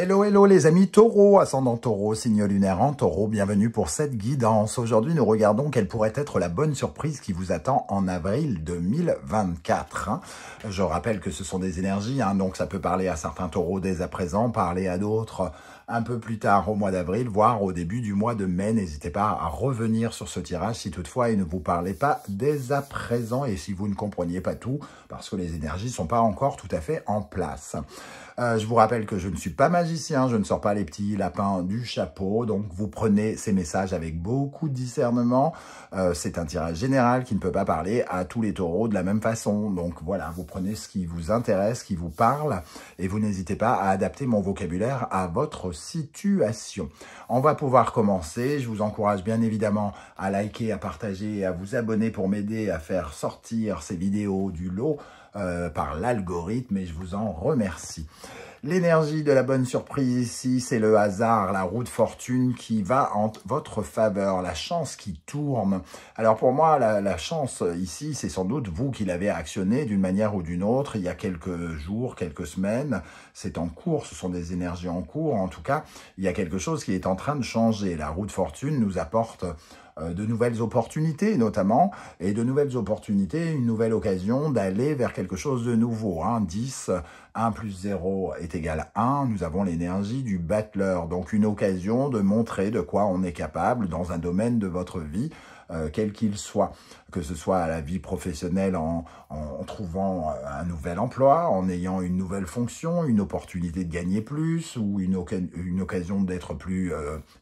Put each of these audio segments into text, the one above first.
Hello, hello les amis taureaux, ascendant taureau, signe lunaire en taureau, bienvenue pour cette guidance. Aujourd'hui, nous regardons quelle pourrait être la bonne surprise qui vous attend en avril 2024. Je rappelle que ce sont des énergies, donc ça peut parler à certains taureaux dès à présent, parler à d'autres un peu plus tard au mois d'avril, voire au début du mois de mai. N'hésitez pas à revenir sur ce tirage si toutefois il ne vous parlait pas dès à présent et si vous ne compreniez pas tout, parce que les énergies ne sont pas encore tout à fait en place. Je vous rappelle que je ne suis pas magicien, je ne sors pas les petits lapins du chapeau, donc vous prenez ces messages avec beaucoup de discernement. C'est un tirage général qui ne peut pas parler à tous les taureaux de la même façon. Donc voilà, vous prenez ce qui vous intéresse, qui vous parle, et vous n'hésitez pas à adapter mon vocabulaire à votre situation. On va pouvoir commencer. Je vous encourage bien évidemment à liker, à partager et à vous abonner pour m'aider à faire sortir ces vidéos du lot par l'algorithme, et je vous en remercie. L'énergie de la bonne surprise ici, c'est le hasard, la roue de fortune qui va en votre faveur, la chance qui tourne. Alors pour moi, la chance ici, c'est sans doute vous qui l'avez actionnée d'une manière ou d'une autre il y a quelques jours, quelques semaines. C'est en cours, ce sont des énergies en cours. En tout cas, il y a quelque chose qui est en train de changer. La roue de fortune nous apporte de nouvelles opportunités notamment, et de nouvelles opportunités, une nouvelle occasion d'aller vers quelque chose de nouveau. 10, 1 plus 0 est égal à 1, nous avons l'énergie du battleur, donc une occasion de montrer de quoi on est capable dans un domaine de votre vie, quel qu'il soit, que ce soit à la vie professionnelle en trouvant un nouvel emploi, en ayant une nouvelle fonction, une opportunité de gagner plus, ou une occasion d'être plus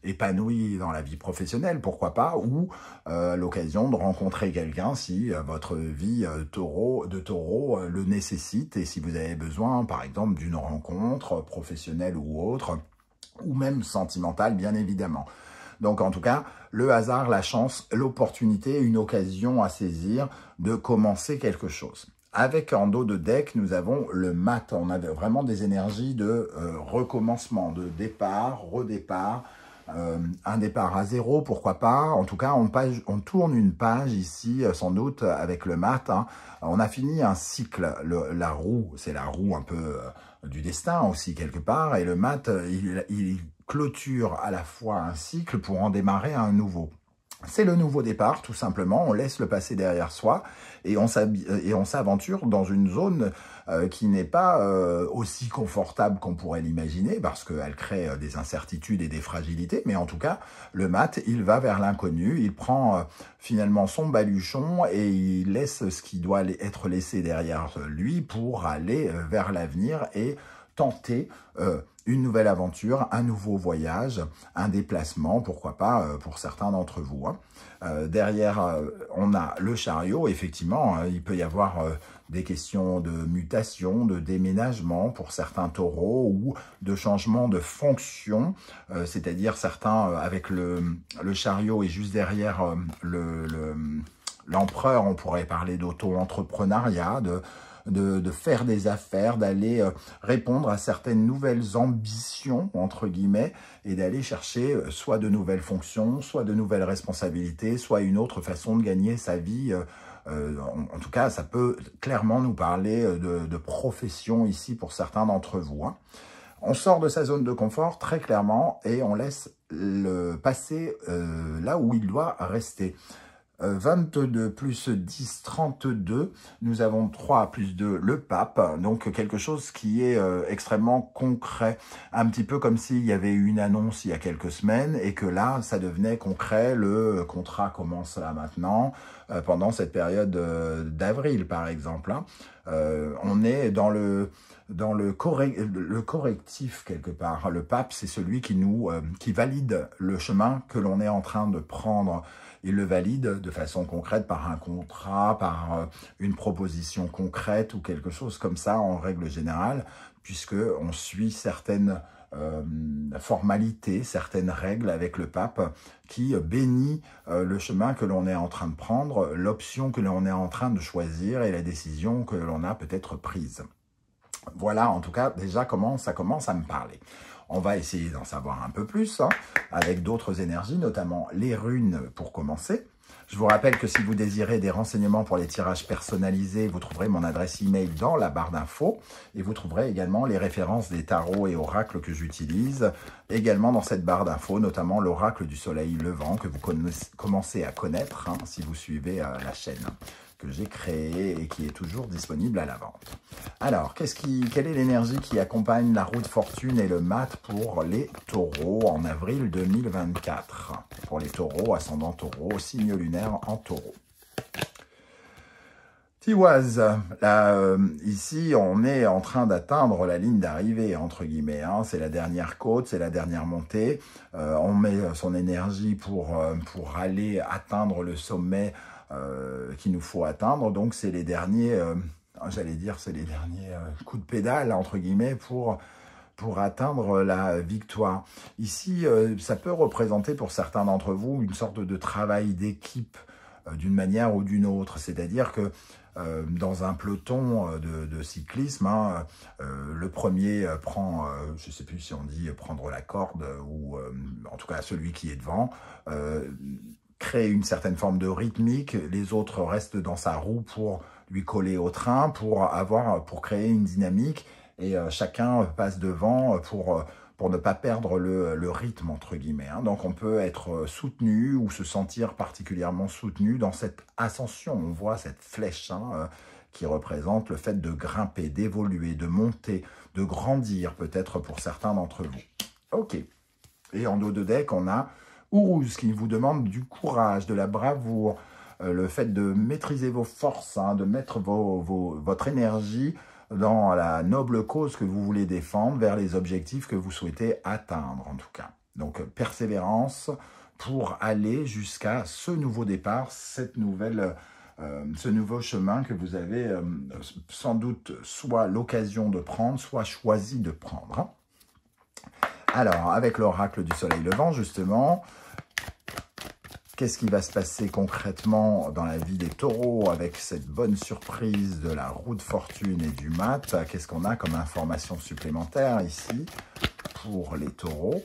épanoui dans la vie professionnelle, pourquoi pas, ou l'occasion de rencontrer quelqu'un si votre vie de taureau le nécessite, et si vous avez besoin, par exemple, d'une rencontre professionnelle ou autre, ou même sentimentale, bien évidemment. Donc, en tout cas, le hasard, la chance, l'opportunité, une occasion à saisir de commencer quelque chose. Avec en dos de deck, nous avons le mat. On a vraiment des énergies de recommencement, de départ, redépart, un départ à zéro, pourquoi pas. En tout cas, on tourne une page ici, sans doute, avec le mat. On a fini un cycle. La roue, c'est la roue un peu du destin aussi, quelque part. Et le mat, il clôture à la fois un cycle pour en démarrer un nouveau. C'est le nouveau départ, tout simplement. On laisse le passé derrière soi et on s'aventure dans une zone qui n'est pas aussi confortable qu'on pourrait l'imaginer, parce qu'elle crée des incertitudes et des fragilités. Mais en tout cas, le mat, il va vers l'inconnu. Il prend finalement son baluchon et il laisse ce qui doit être laissé derrière lui pour aller vers l'avenir et tenter une nouvelle aventure, un nouveau voyage, un déplacement, pourquoi pas pour certains d'entre vous. Derrière, on a le chariot. Effectivement, il peut y avoir des questions de mutation, de déménagement pour certains taureaux, ou de changement de fonction, c'est-à-dire certains avec le chariot et juste derrière l'empereur, on pourrait parler d'auto-entrepreneuriat, de faire des affaires, d'aller répondre à certaines nouvelles ambitions, entre guillemets, et d'aller chercher soit de nouvelles fonctions, soit de nouvelles responsabilités, soit une autre façon de gagner sa vie. En tout cas, ça peut clairement nous parler de profession ici pour certains d'entre vous. On sort de sa zone de confort très clairement et on laisse le passer là où il doit rester. 22 plus 10, 32, nous avons 3 plus 2, le pape, donc quelque chose qui est extrêmement concret, un petit peu comme s'il y avait eu une annonce il y a quelques semaines et que là, ça devenait concret, le contrat commence là maintenant, pendant cette période d'avril par exemple. On est dans le correctif quelque part. Le pape, c'est celui qui valide le chemin que l'on est en train de prendre. Il le valide de façon concrète par un contrat, par une proposition concrète ou quelque chose comme ça en règle générale, puisqu'on suit certaines formalités, certaines règles avec le pape qui bénit le chemin que l'on est en train de prendre, l'option que l'on est en train de choisir et la décision que l'on a peut-être prise. Voilà, en tout cas, déjà, comment ça commence à me parler. On va essayer d'en savoir un peu plus, avec d'autres énergies, notamment les runes pour commencer. Je vous rappelle que si vous désirez des renseignements pour les tirages personnalisés, vous trouverez mon adresse email dans la barre d'infos et vous trouverez également les références des tarots et oracles que j'utilise également dans cette barre d'infos, notamment l'oracle du soleil levant que vous commencez à connaître si vous suivez la chaîne que j'ai créée et qui est toujours disponible à la vente. Alors, quelle est l'énergie qui accompagne la roue de fortune et le mat pour les taureaux en avril 2024? Pour les taureaux, ascendant taureau, signe lunaire en taureau. Tiwaz, là, ici, on est en train d'atteindre la ligne d'arrivée, entre guillemets. C'est la dernière côte, c'est la dernière montée. On met son énergie pour aller atteindre le sommet qu'il nous faut atteindre. Donc, c'est les derniers, j'allais dire, c'est les derniers coups de pédale, entre guillemets, pour atteindre la victoire. Ici, ça peut représenter pour certains d'entre vous une sorte de travail d'équipe d'une manière ou d'une autre. C'est-à-dire que dans un peloton de cyclisme, le premier prend, je ne sais plus si on dit prendre la corde, ou en tout cas celui qui est devant, crée une certaine forme de rythmique, les autres restent dans sa roue pour lui coller au train, pour créer une dynamique, et chacun passe devant pour ne pas perdre le rythme, entre guillemets. Donc on peut être soutenu ou se sentir particulièrement soutenu dans cette ascension. On voit cette flèche qui représente le fait de grimper, d'évoluer, de monter, de grandir peut-être pour certains d'entre vous. Ok. Et en dos de deck, on a Uruz qui vous demande du courage, de la bravoure, le fait de maîtriser vos forces, de mettre votre énergie dans la noble cause que vous voulez défendre, vers les objectifs que vous souhaitez atteindre en tout cas. Donc persévérance pour aller jusqu'à ce nouveau départ, ce nouveau chemin que vous avez sans doute soit l'occasion de prendre, soit choisi de prendre. Alors, avec l'oracle du soleil levant, justement, qu'est-ce qui va se passer concrètement dans la vie des taureaux avec cette bonne surprise de la roue de fortune et du mat? Qu'est-ce qu'on a comme information supplémentaire ici pour les taureaux?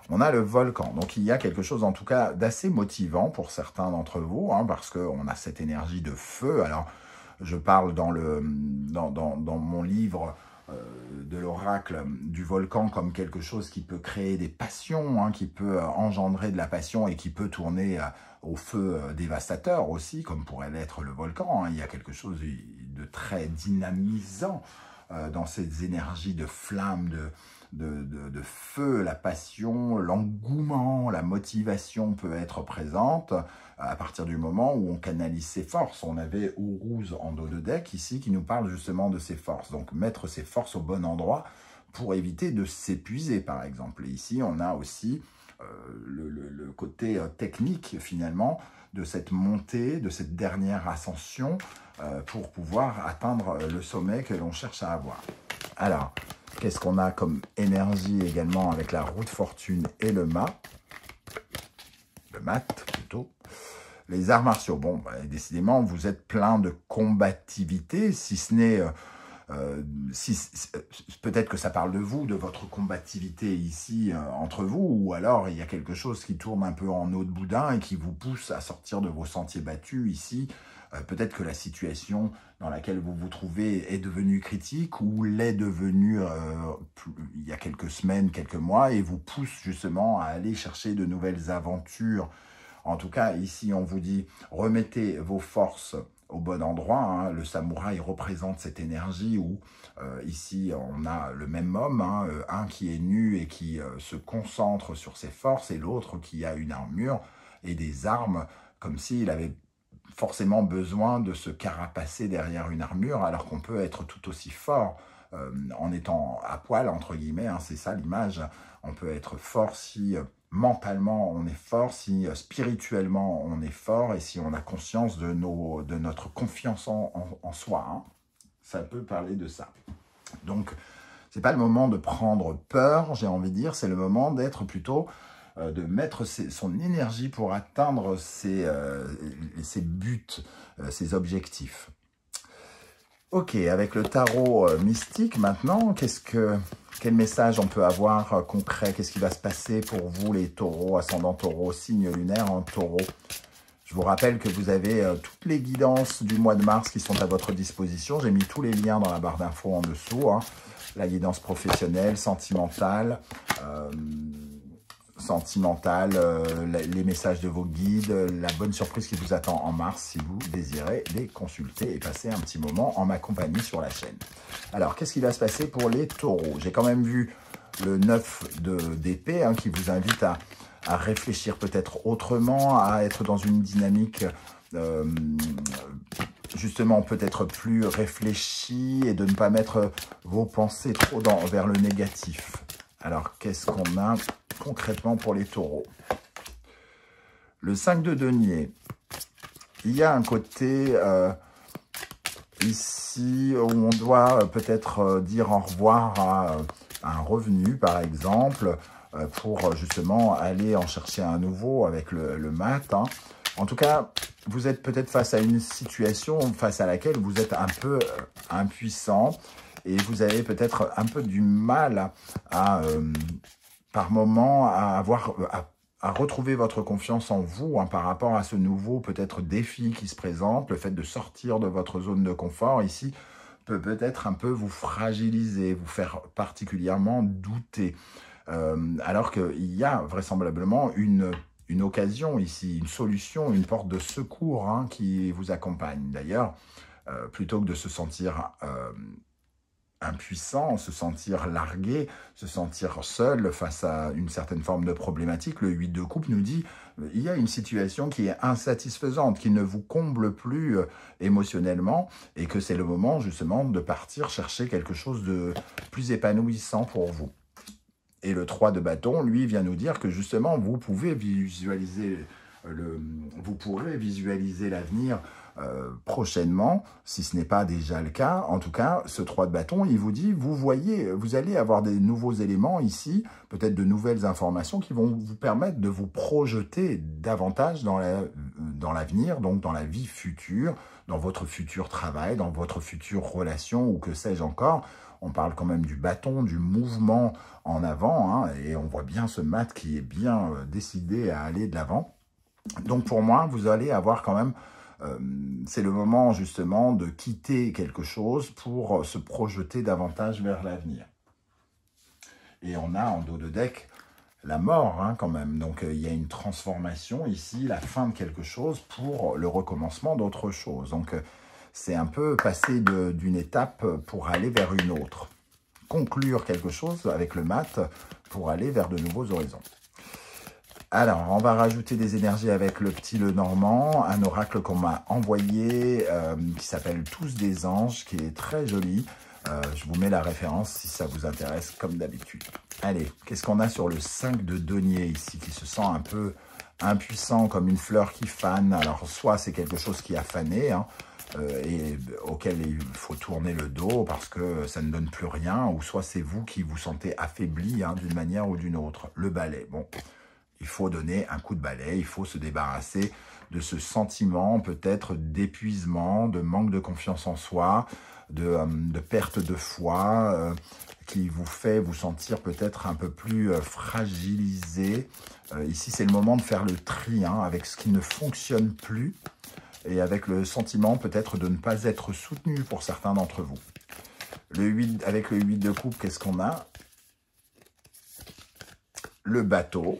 On a le volcan. Donc, il y a quelque chose en tout cas d'assez motivant pour certains d'entre vous, parce qu'on a cette énergie de feu. Alors, je parle dans mon livre de l'oracle du volcan comme quelque chose qui peut créer des passions, qui peut engendrer de la passion et qui peut tourner au feu dévastateur aussi, comme pourrait l'être le volcan. Il y a quelque chose de très dynamisant dans ces énergies de flamme, de feu, la passion, l'engouement, la motivation peut être présente à partir du moment où on canalise ses forces. On avait Uruz en dos de deck ici qui nous parle justement de ses forces. Donc mettre ses forces au bon endroit pour éviter de s'épuiser par exemple. Et ici on a aussi le côté technique finalement de cette montée, de cette dernière ascension pour pouvoir atteindre le sommet que l'on cherche à avoir. Alors, qu'est-ce qu'on a comme énergie également avec la roue de fortune et le mat? Le mat, plutôt. Les arts martiaux. Bon, décidément, vous êtes plein de combativité, si ce n'est... peut-être que ça parle de vous, de votre combativité ici entre vous, ou alors il y a quelque chose qui tourne un peu en eau de boudin et qui vous pousse à sortir de vos sentiers battus ici. Peut-être que la situation dans laquelle vous vous trouvez est devenue critique ou l'est devenue il y a quelques semaines, quelques mois, et vous pousse justement à aller chercher de nouvelles aventures. En tout cas, ici, on vous dit, remettez vos forces au bon endroit. Le samouraï représente cette énergie où, ici, on a le même homme, un qui est nu et qui se concentre sur ses forces, et l'autre qui a une armure et des armes, comme s'il avait forcément besoin de se carapacer derrière une armure, alors qu'on peut être tout aussi fort en étant à poil, entre guillemets, c'est ça l'image. On peut être fort si mentalement on est fort, si spirituellement on est fort, et si on a conscience de notre confiance en soi. Ça peut parler de ça. Donc, c'est pas le moment de prendre peur, j'ai envie de dire, c'est le moment d'être plutôt... de mettre son énergie pour atteindre ses buts, ses objectifs. Ok, avec le tarot mystique maintenant, quel message on peut avoir concret? Qu'est-ce qui va se passer pour vous les taureaux, ascendant taureau, signe lunaire en taureau? Je vous rappelle que vous avez toutes les guidances du mois de mars qui sont à votre disposition. J'ai mis tous les liens dans la barre d'infos en dessous. Hein. La guidance professionnelle, sentimentale, les messages de vos guides, la bonne surprise qui vous attend en mars si vous désirez les consulter et passer un petit moment en ma compagnie sur la chaîne. Alors, qu'est-ce qui va se passer pour les taureaux? J'ai quand même vu le 9 d'épée qui vous invite à réfléchir peut-être autrement, à être dans une dynamique justement peut-être plus réfléchie et de ne pas mettre vos pensées trop vers le négatif. Alors, qu'est-ce qu'on a concrètement pour les taureaux? Le 5 de denier. Il y a un côté ici où on doit peut-être dire au revoir à un revenu, par exemple, pour justement aller en chercher un nouveau avec le mat. Hein. En tout cas, vous êtes peut-être face à une situation face à laquelle vous êtes un peu impuissant et vous avez peut-être un peu du mal par moment à retrouver votre confiance en vous par rapport à ce nouveau peut-être défi qui se présente. Le fait de sortir de votre zone de confort ici peut peut-être un peu vous fragiliser, vous faire particulièrement douter. Alors qu'il y a vraisemblablement une occasion ici, une solution, une porte de secours qui vous accompagne. D'ailleurs, plutôt que de se sentir impuissant, se sentir largué, se sentir seul face à une certaine forme de problématique, le 8 de coupe nous dit il y a une situation qui est insatisfaisante, qui ne vous comble plus émotionnellement et que c'est le moment justement de partir chercher quelque chose de plus épanouissant pour vous. Et le 3 de bâton, lui, vient nous dire que justement, vous pourrez visualiser l'avenir prochainement, si ce n'est pas déjà le cas. En tout cas, ce 3 de bâton, il vous dit, vous allez avoir des nouveaux éléments ici, peut-être de nouvelles informations qui vont vous permettre de vous projeter davantage dans l'avenir, donc dans la vie future, dans votre futur travail, dans votre future relation ou que sais-je encore. On parle quand même du bâton, du mouvement en avant, et on voit bien ce mat qui est bien décidé à aller de l'avant. Donc pour moi, vous allez avoir quand même, c'est le moment justement de quitter quelque chose pour se projeter davantage vers l'avenir. Et on a en dos de deck la mort quand même. Donc il y a une transformation ici, la fin de quelque chose pour le recommencement d'autre chose. Donc c'est un peu passer d'une étape pour aller vers une autre. Conclure quelque chose avec le mat pour aller vers de nouveaux horizons. Alors, on va rajouter des énergies avec le petit Lenormand, un oracle qu'on m'a envoyé qui s'appelle Tous des anges, qui est très joli. Je vous mets la référence si ça vous intéresse, comme d'habitude. Allez, qu'est-ce qu'on a sur le 5 de denier ici, qui se sent un peu impuissant, comme une fleur qui fane. Alors, soit c'est quelque chose qui a fané, et auquel il faut tourner le dos parce que ça ne donne plus rien, ou soit c'est vous qui vous sentez affaibli d'une manière ou d'une autre. Le balai, bon, il faut donner un coup de balai, il faut se débarrasser de ce sentiment peut-être d'épuisement, de manque de confiance en soi, de perte de foi, qui vous fait vous sentir peut-être un peu plus fragilisé. Ici, c'est le moment de faire le tri avec ce qui ne fonctionne plus, et avec le sentiment peut-être de ne pas être soutenu pour certains d'entre vous. Avec le 8 de coupe, qu'est-ce qu'on a? Le bateau.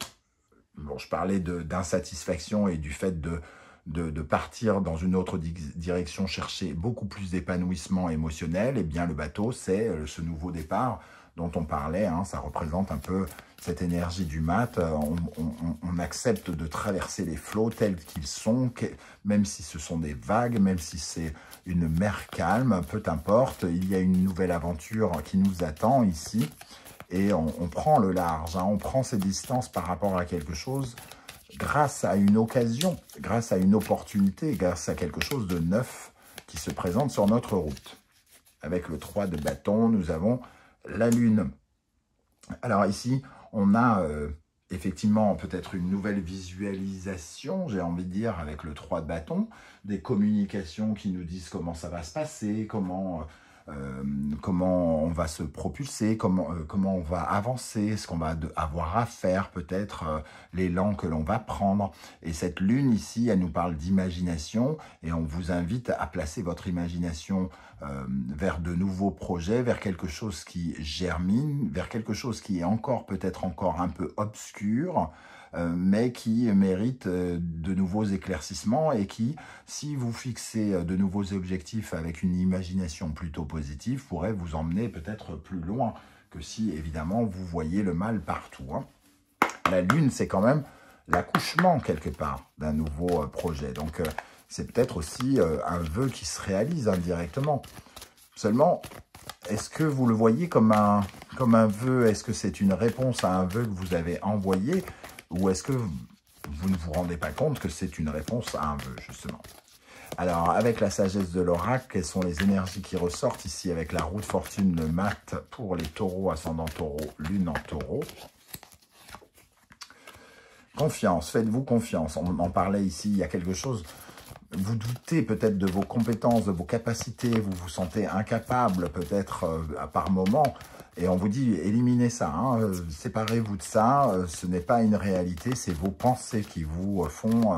Bon, je parlais d'insatisfaction et du fait de partir dans une autre direction, chercher beaucoup plus d'épanouissement émotionnel. Eh bien, le bateau, c'est ce nouveau départ dont on parlait. Ça représente un peu cette énergie du mat. On accepte de traverser les flots tels qu'ils sont, même si ce sont des vagues, même si c'est une mer calme, peu importe. Il y a une nouvelle aventure qui nous attend ici. Et on prend le large, on prend ses distances par rapport à quelque chose grâce à une occasion, grâce à une opportunité, grâce à quelque chose de neuf qui se présente sur notre route. Avec le 3 de bâton, nous avons la lune. Alors ici, on a effectivement peut-être une nouvelle visualisation, j'ai envie de dire, avec le 3 de bâton, des communications qui nous disent comment ça va se passer, comment on va se propulser, comment on va avancer, ce qu'on va avoir à faire, peut-être l'élan que l'on va prendre. Et cette lune ici, elle nous parle d'imagination et on vous invite à placer votre imagination vers de nouveaux projets, vers quelque chose qui germine, vers quelque chose qui est peut-être encore un peu obscur, mais qui mérite de nouveaux éclaircissements et qui, si vous fixez de nouveaux objectifs avec une imagination plutôt positive, pourrait vous emmener peut-être plus loin que si, évidemment, vous voyez le mal partout, hein. La Lune, c'est quand même l'accouchement, quelque part, d'un nouveau projet. Donc, c'est peut-être aussi un vœu qui se réalise indirectement. Seulement, est-ce que vous le voyez comme un vœu? Est-ce que c'est une réponse à un vœu que vous avez envoyé? Ou est-ce que vous ne vous rendez pas compte que c'est une réponse à un vœu, justement? Alors, avec la sagesse de l'oracle, quelles sont les énergies qui ressortent ici avec la roue de fortune de mat pour les taureaux, ascendant taureau, lune en taureau? Confiance, faites-vous confiance. On en parlait ici, il y a quelque chose. Vous doutez peut-être de vos compétences, de vos capacités, vous vous sentez incapable peut-être par moment. Et on vous dit, éliminez ça, hein, séparez-vous de ça, ce n'est pas une réalité, c'est vos pensées qui vous font,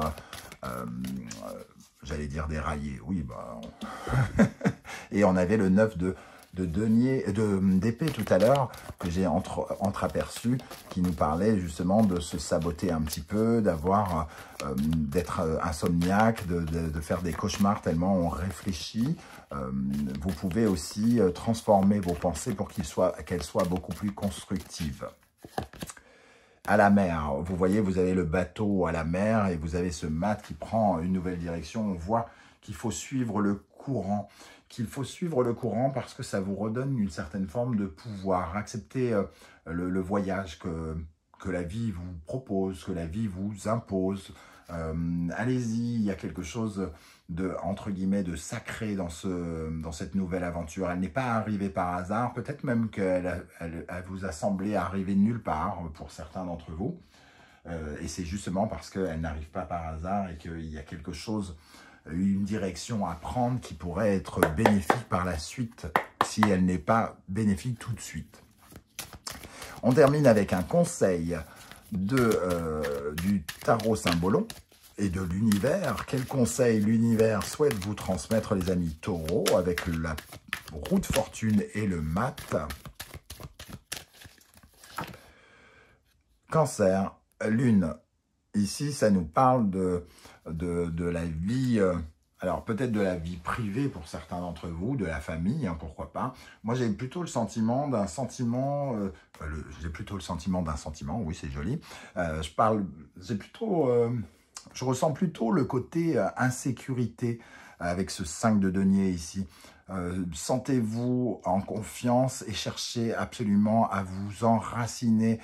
j'allais dire dérailler, oui, bah... Et on avait le 9 d'épée tout à l'heure, que j'ai entreaperçu, qui nous parlait justement de se saboter un petit peu, d'être insomniaque, de faire des cauchemars tellement on réfléchit. Vous pouvez aussi transformer vos pensées pour qu'elles soient beaucoup plus constructives. À la mer, vous voyez, vous avez le bateau à la mer et vous avez ce mat qui prend une nouvelle direction. On voit qu'il faut suivre le courant, parce que ça vous redonne une certaine forme de pouvoir. Acceptez le voyage que la vie vous propose, que la vie vous impose. Allez-y, il y a quelque chose de, entre guillemets, de sacré dans cette nouvelle aventure. Elle n'est pas arrivée par hasard, peut-être même qu'elle vous a semblé arriver de nulle part pour certains d'entre vous. Et c'est justement parce qu'elle n'arrive pas par hasard et qu'il y a quelque chose, une direction à prendre qui pourrait être bénéfique par la suite, si elle n'est pas bénéfique tout de suite. On termine avec un conseil du tarot Symbolon et de l'univers. Quel conseil l'univers souhaite vous transmettre, les amis taureaux, avec la roue de fortune et le mat? Cancer, lune. Ici, ça nous parle de la vie, alors peut-être de la vie privée pour certains d'entre vous, de la famille, hein, pourquoi pas. Moi, j'ai plutôt le sentiment d'un sentiment, oui, c'est joli. Je ressens plutôt le côté insécurité avec ce 5 de denier ici. Sentez-vous en confiance et cherchez absolument à vous enraciner.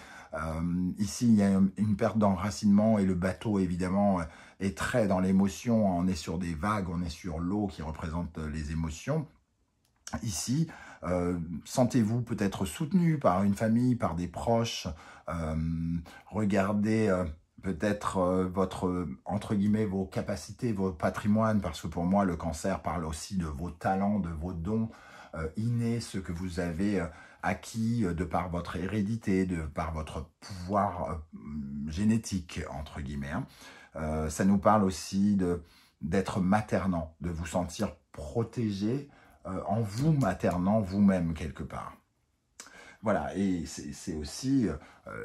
Ici, il y a une perte d'enracinement et le bateau, évidemment, est très dans l'émotion. On est sur des vagues, on est sur l'eau qui représente les émotions. Ici, sentez-vous peut-être soutenu par une famille, par des proches. Regardez peut-être entre guillemets, vos capacités, vos patrimoines, parce que pour moi, le cancer parle aussi de vos talents, de vos dons innés, ce que vous avez acquis de par votre hérédité, de par votre pouvoir génétique, entre guillemets. Hein. Ça nous parle aussi d'être maternant, de vous sentir protégé en vous maternant vous-même quelque part. Voilà, et c'est aussi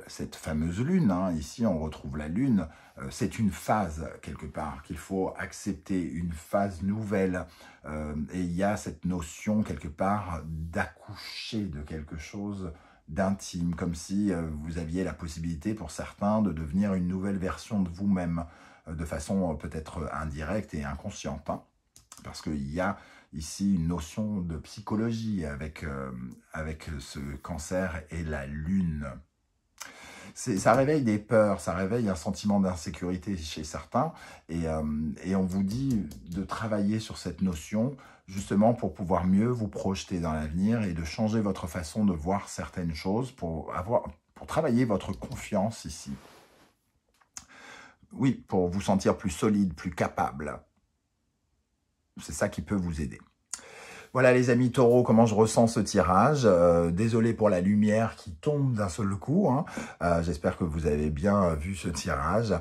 cette fameuse lune, hein. Ici on retrouve la lune, c'est une phase quelque part, qu'il faut accepter, une phase nouvelle, et il y a cette notion quelque part d'accoucher de quelque chose d'intime, comme si vous aviez la possibilité pour certains de devenir une nouvelle version de vous-même, de façon peut-être indirecte et inconsciente, hein, parce qu'il y a ici une notion de psychologie avec ce cancer et la lune. Ça réveille des peurs, ça réveille un sentiment d'insécurité chez certains et on vous dit de travailler sur cette notion justement pour pouvoir mieux vous projeter dans l'avenir et de changer votre façon de voir certaines choses pour travailler votre confiance ici. oui, pour vous sentir plus solide, plus capable. C'est ça qui peut vous aider. Voilà les amis taureaux, comment je ressens ce tirage. Désolé pour la lumière qui tombe d'un seul coup. Hein. J'espère que vous avez bien vu ce tirage.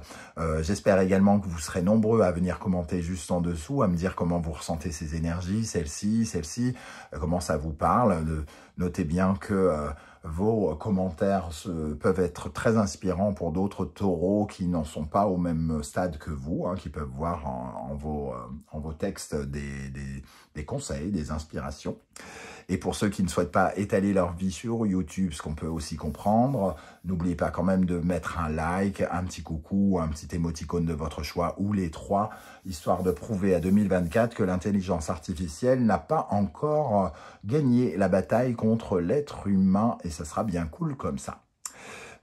J'espère également que vous serez nombreux à venir commenter juste en dessous, à me dire comment vous ressentez ces énergies, celle-ci, comment ça vous parle. Notez bien que vos commentaires peuvent être très inspirants pour d'autres taureaux qui n'en sont pas au même stade que vous, hein, qui peuvent voir en vos textes des conseils, des inspirations. Et pour ceux qui ne souhaitent pas étaler leur vie sur YouTube, ce qu'on peut aussi comprendre, n'oubliez pas quand même de mettre un like, un petit coucou, un petit émoticône de votre choix, ou les trois, histoire de prouver à 2024 que l'intelligence artificielle n'a pas encore gagné la bataille contre l'être humain, et ça sera bien cool comme ça.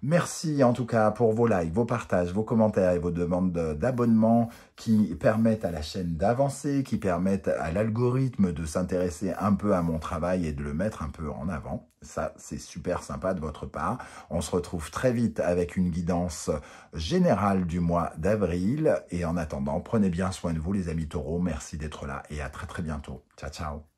Merci en tout cas pour vos likes, vos partages, vos commentaires et vos demandes d'abonnement qui permettent à la chaîne d'avancer, qui permettent à l'algorithme de s'intéresser un peu à mon travail et de le mettre un peu en avant. Ça, c'est super sympa de votre part. On se retrouve très vite avec une guidance générale du mois d'avril. Et en attendant, prenez bien soin de vous les amis taureaux. Merci d'être là et à très très bientôt. Ciao, ciao.